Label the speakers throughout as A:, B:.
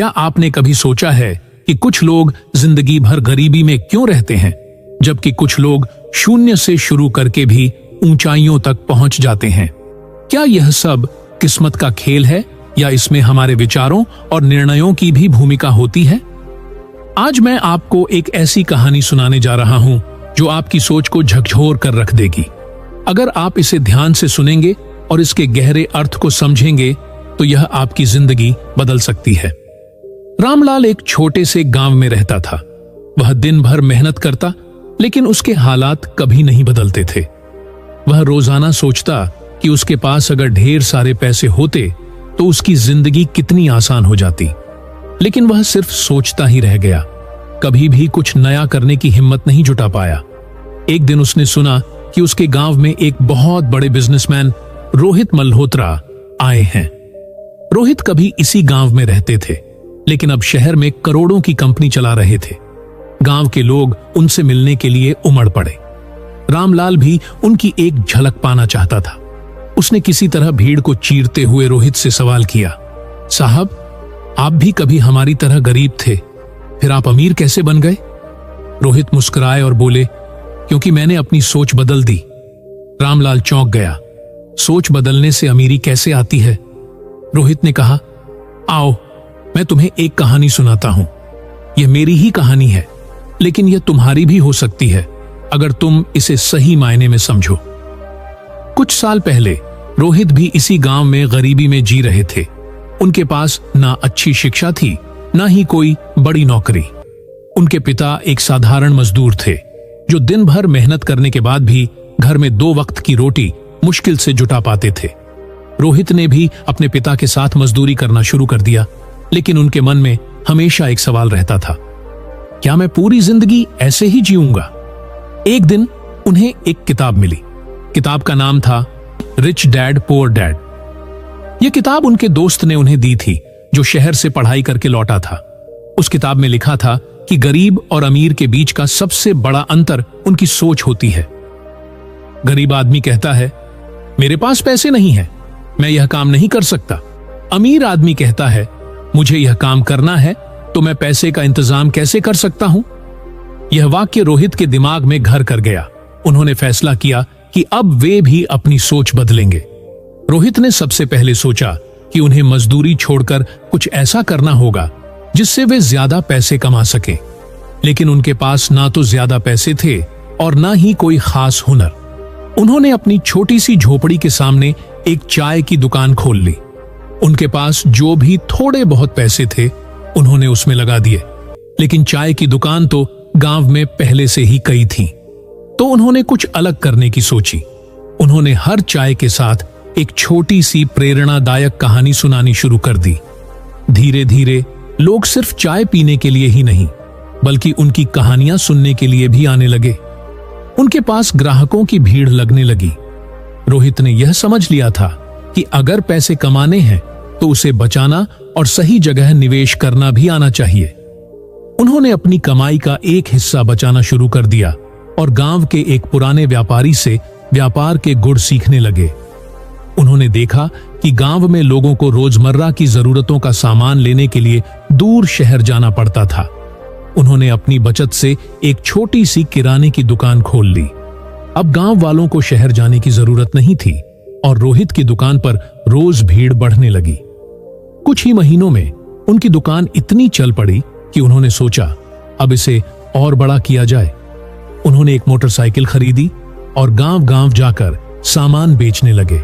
A: क्या आपने कभी सोचा है कि कुछ लोग जिंदगी भर गरीबी में क्यों रहते हैं, जबकि कुछ लोग शून्य से शुरू करके भी ऊंचाइयों तक पहुंच जाते हैं? क्या यह सब किस्मत का खेल है या इसमें हमारे विचारों और निर्णयों की भी भूमिका होती है? आज मैं आपको एक ऐसी कहानी सुनाने जा रहा हूं जो आपकी सोच को झकझोर कर रख देगी। अगर आप इसे ध्यान से सुनेंगे और इसके गहरे अर्थ को समझेंगे तो यह आपकी जिंदगी बदल सकती है। रामलाल एक छोटे से गांव में रहता था। वह दिन भर मेहनत करता, लेकिन उसके हालात कभी नहीं बदलते थे। वह रोजाना सोचता कि उसके पास अगर ढेर सारे पैसे होते तो उसकी जिंदगी कितनी आसान हो जाती, लेकिन वह सिर्फ सोचता ही रह गया। कभी भी कुछ नया करने की हिम्मत नहीं जुटा पाया। एक दिन उसने सुना कि उसके गांव में एक बहुत बड़े बिजनेसमैन रोहित मल्होत्रा आए हैं। रोहित कभी इसी गांव में रहते थे, लेकिन अब शहर में करोड़ों की कंपनी चला रहे थे। गांव के लोग उनसे मिलने के लिए उमड़ पड़े। रामलाल भी उनकी एक झलक पाना चाहता था। उसने किसी तरह भीड़ को चीरते हुए रोहित से सवाल किया, साहब, आप भी कभी हमारी तरह गरीब थे, फिर आप अमीर कैसे बन गए? रोहित मुस्कुराए और बोले, क्योंकि मैंने अपनी सोच बदल दी। रामलाल चौंक गया। सोच बदलने से अमीरी कैसे आती है? रोहित ने कहा, आओ मैं तुम्हें एक कहानी सुनाता हूं। यह मेरी ही कहानी है, लेकिन यह तुम्हारी भी हो सकती है अगर तुम इसे सही मायने में समझो। कुछ साल पहले रोहित भी इसी गांव में गरीबी में जी रहे थे। उनके पास ना अच्छी शिक्षा थी, ना ही कोई बड़ी नौकरी। उनके पिता एक साधारण मजदूर थे जो दिन भर मेहनत करने के बाद भी घर में 2 वक्त की रोटी मुश्किल से जुटा पाते थे। रोहित ने भी अपने पिता के साथ मजदूरी करना शुरू कर दिया, लेकिन उनके मन में हमेशा एक सवाल रहता था, क्या मैं पूरी जिंदगी ऐसे ही जीऊंगा? एक दिन उन्हें एक किताब मिली। किताब का नाम था रिच डैड पुअर डैड। यह किताब उनके दोस्त ने उन्हें दी थी जो शहर से पढ़ाई करके लौटा था। उस किताब में लिखा था कि गरीब और अमीर के बीच का सबसे बड़ा अंतर उनकी सोच होती है। गरीब आदमी कहता है, मेरे पास पैसे नहीं है, मैं यह काम नहीं कर सकता। अमीर आदमी कहता है, मुझे यह काम करना है तो मैं पैसे का इंतजाम कैसे कर सकता हूं? यह वाक्य रोहित के दिमाग में घर कर गया। उन्होंने फैसला किया कि अब वे भी अपनी सोच बदलेंगे। रोहित ने सबसे पहले सोचा कि उन्हें मजदूरी छोड़कर कुछ ऐसा करना होगा जिससे वे ज्यादा पैसे कमा सके। लेकिन उनके पास ना तो ज्यादा पैसे थे और ना ही कोई खास हुनर। उन्होंने अपनी छोटी सी झोपड़ी के सामने एक चाय की दुकान खोल ली। उनके पास जो भी थोड़े बहुत पैसे थे उन्होंने उसमें लगा दिए, लेकिन चाय की दुकान तो गांव में पहले से ही कई थी। तो उन्होंने कुछ अलग करने की सोची। उन्होंने हर चाय के साथ एक छोटी सी प्रेरणादायक कहानी सुनानी शुरू कर दी। धीरे धीरे लोग सिर्फ चाय पीने के लिए ही नहीं, बल्कि उनकी कहानियां सुनने के लिए भी आने लगे। उनके पास ग्राहकों की भीड़ लगने लगी। रोहित ने यह समझ लिया था कि अगर पैसे कमाने हैं तो उसे बचाना और सही जगह निवेश करना भी आना चाहिए। उन्होंने अपनी कमाई का एक हिस्सा बचाना शुरू कर दिया और गांव के एक पुराने व्यापारी से व्यापार के गुर सीखने लगे। उन्होंने देखा कि गांव में लोगों को रोजमर्रा की जरूरतों का सामान लेने के लिए दूर शहर जाना पड़ता था। उन्होंने अपनी बचत से एक छोटी सी किराने की दुकान खोल ली। अब गांव वालों को शहर जाने की जरूरत नहीं थी और रोहित की दुकान पर रोज भीड़ बढ़ने लगी। कुछ ही महीनों में उनकी दुकान इतनी चल पड़ी कि उन्होंने सोचा अब इसे और बड़ा किया जाए। उन्होंने एक मोटरसाइकिल खरीदी और गांव-गांव जाकर सामान बेचने लगे।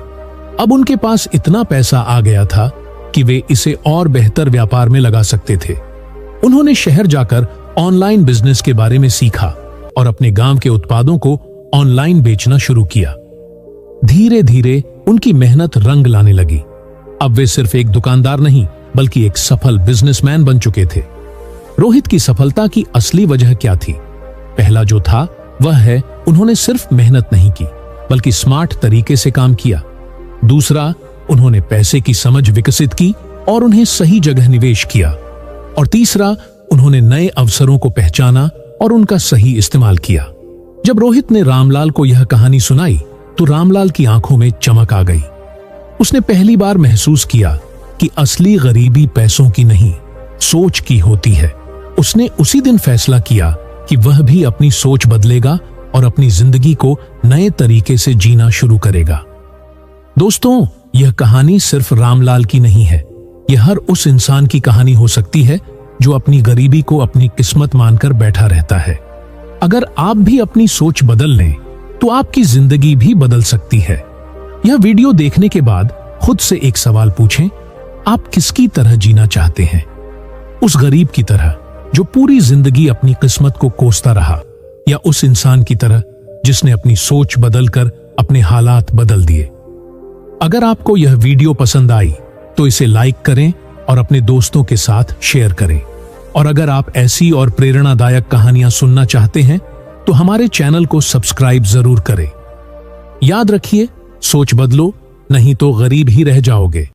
A: अब उनके पास इतना पैसा आ गया था कि वे इसे और बेहतर व्यापार में लगा सकते थे। उन्होंने शहर जाकर ऑनलाइन बिजनेस के बारे में सीखा और अपने गांव के उत्पादों को ऑनलाइन बेचना शुरू किया। धीरे धीरे उनकी मेहनत रंग लाने लगी। अब वे सिर्फ एक दुकानदार नहीं, बल्कि एक सफल बिजनेसमैन बन चुके थे। रोहित की सफलता की असली वजह क्या थी? पहला जो था वह है उन्होंने सिर्फ मेहनत नहीं की, बल्कि स्मार्ट तरीके से काम किया। दूसरा, उन्होंने पैसे की समझ विकसित की और उन्हें सही जगह निवेश किया। और तीसरा, उन्होंने नए अवसरों को पहचाना और उनका सही इस्तेमाल किया। जब रोहित ने रामलाल को यह कहानी सुनाई तो रामलाल की आंखों में चमक आ गई। उसने पहली बार महसूस किया कि असली गरीबी पैसों की नहीं, सोच की होती है। उसने उसी दिन फैसला किया कि वह भी अपनी सोच बदलेगा और अपनी जिंदगी को नए तरीके से जीना शुरू करेगा। दोस्तों, यह कहानी सिर्फ रामलाल की नहीं है। यह हर उस इंसान की कहानी हो सकती है जो अपनी गरीबी को अपनी किस्मत मानकर बैठा रहता है। अगर आप भी अपनी सोच बदल लें तो आपकी जिंदगी भी बदल सकती है। यह वीडियो देखने के बाद खुद से एक सवाल पूछें, आप किसकी तरह जीना चाहते हैं? उस गरीब की तरह जो पूरी जिंदगी अपनी किस्मत को कोसता रहा, या उस इंसान की तरह जिसने अपनी सोच बदलकर अपने हालात बदल दिए? अगर आपको यह वीडियो पसंद आई तो इसे लाइक करें और अपने दोस्तों के साथ शेयर करें। और अगर आप ऐसी और प्रेरणादायक कहानियां सुनना चाहते हैं तो हमारे चैनल को सब्सक्राइब जरूर करें। याद रखिए, सोच बदलो, नहीं तो गरीब ही रह जाओगे।